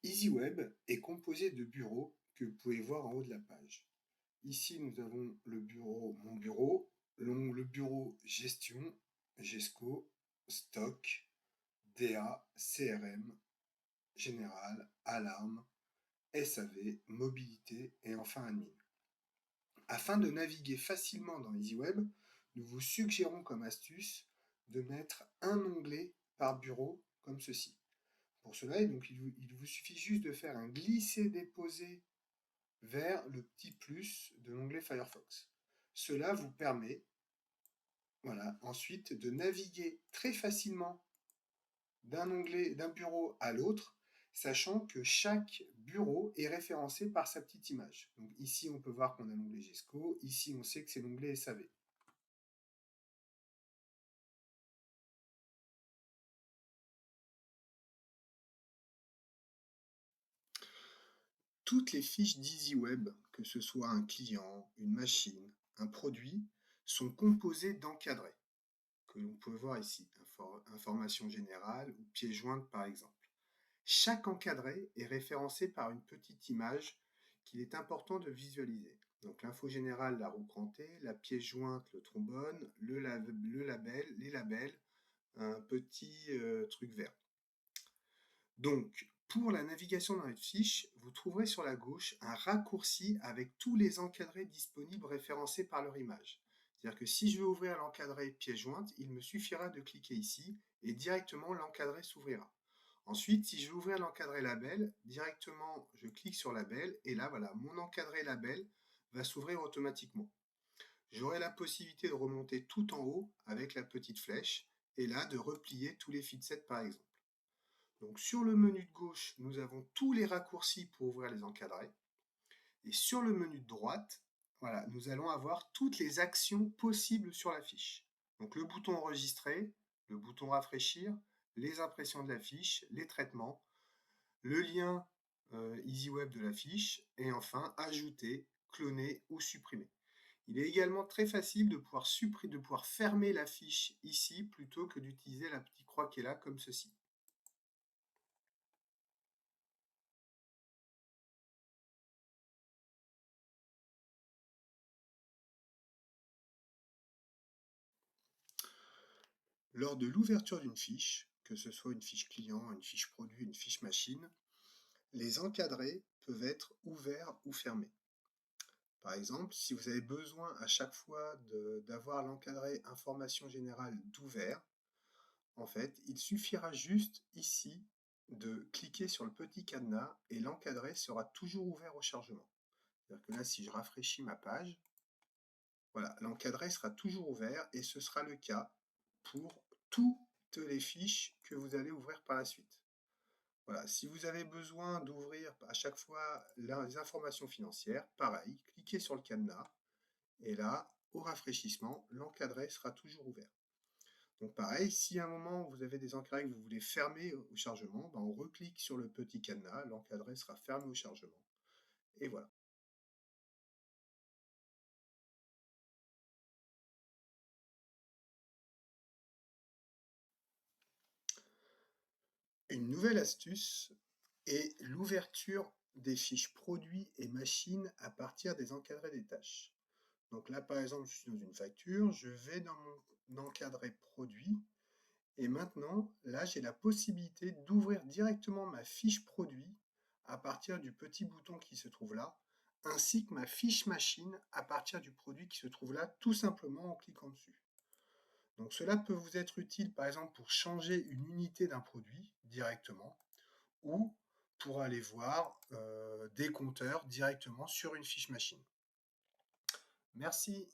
EasyWeb est composé de bureaux que vous pouvez voir en haut de la page. Ici, nous avons le bureau, mon bureau, le bureau gestion, GESCO, stock, DA, CRM, général, alarme, SAV, mobilité et enfin admin. Afin de naviguer facilement dans EasyWeb, nous vous suggérons comme astuce de mettre un onglet par bureau comme ceci. Pour cela, donc, il vous suffit juste de faire un glisser-déposer vers le petit plus de l'onglet Firefox. Cela vous permet, voilà, ensuite de naviguer très facilement d'un bureau à l'autre, sachant que chaque bureau est référencé par sa petite image. Donc ici, on peut voir qu'on a l'onglet GESCO, ici, on sait que c'est l'onglet SAV. Toutes les fiches d'EasyWeb, que ce soit un client, une machine, un produit, sont composées d'encadrés, que l'on peut voir ici, information générale ou pièce jointe par exemple. Chaque encadré est référencé par une petite image qu'il est important de visualiser. Donc l'info générale, la roue crantée, la pièce jointe, le trombone, le label, les labels, un petit truc vert. Donc, pour la navigation dans les fiches, vous trouverez sur la gauche un raccourci avec tous les encadrés disponibles référencés par leur image. C'est-à-dire que si je veux ouvrir l'encadré pièce jointe, il me suffira de cliquer ici et directement l'encadré s'ouvrira. Ensuite, si je veux ouvrir l'encadré label, directement je clique sur label et là voilà, mon encadré label va s'ouvrir automatiquement. J'aurai la possibilité de remonter tout en haut avec la petite flèche et là de replier tous les feedsets par exemple. Donc sur le menu de gauche, nous avons tous les raccourcis pour ouvrir les encadrés. Et sur le menu de droite, voilà, nous allons avoir toutes les actions possibles sur la fiche. Donc le bouton enregistrer, le bouton rafraîchir, les impressions de la fiche, les traitements, le lien EasyWeb de la fiche, et enfin ajouter, cloner ou supprimer. Il est également très facile de pouvoir fermer la fiche ici plutôt que d'utiliser la petite croix qui est là comme ceci. Lors de l'ouverture d'une fiche, que ce soit une fiche client, une fiche produit, une fiche machine, les encadrés peuvent être ouverts ou fermés. Par exemple, si vous avez besoin à chaque fois d'avoir l'encadré information générale d'ouvert, en fait, il suffira juste ici de cliquer sur le petit cadenas et l'encadré sera toujours ouvert au chargement. C'est-à-dire que là, si je rafraîchis ma page, voilà, l'encadré sera toujours ouvert et ce sera le cas pour toutes les fiches que vous allez ouvrir par la suite. Voilà, si vous avez besoin d'ouvrir à chaque fois les informations financières, pareil, cliquez sur le cadenas et là, au rafraîchissement, l'encadré sera toujours ouvert. Donc pareil, si à un moment vous avez des encadrés que vous voulez fermer au chargement, ben on reclique sur le petit cadenas, l'encadré sera fermé au chargement. Et voilà. Une nouvelle astuce est l'ouverture des fiches produits et machines à partir des encadrés des tâches. Donc là, par exemple, je suis dans une facture, je vais dans mon encadré produit et maintenant, là, j'ai la possibilité d'ouvrir directement ma fiche produit à partir du petit bouton qui se trouve là, ainsi que ma fiche machine à partir du produit qui se trouve là, tout simplement en cliquant dessus. Donc cela peut vous être utile par exemple pour changer une unité d'un produit directement ou pour aller voir des compteurs directement sur une fiche machine. Merci.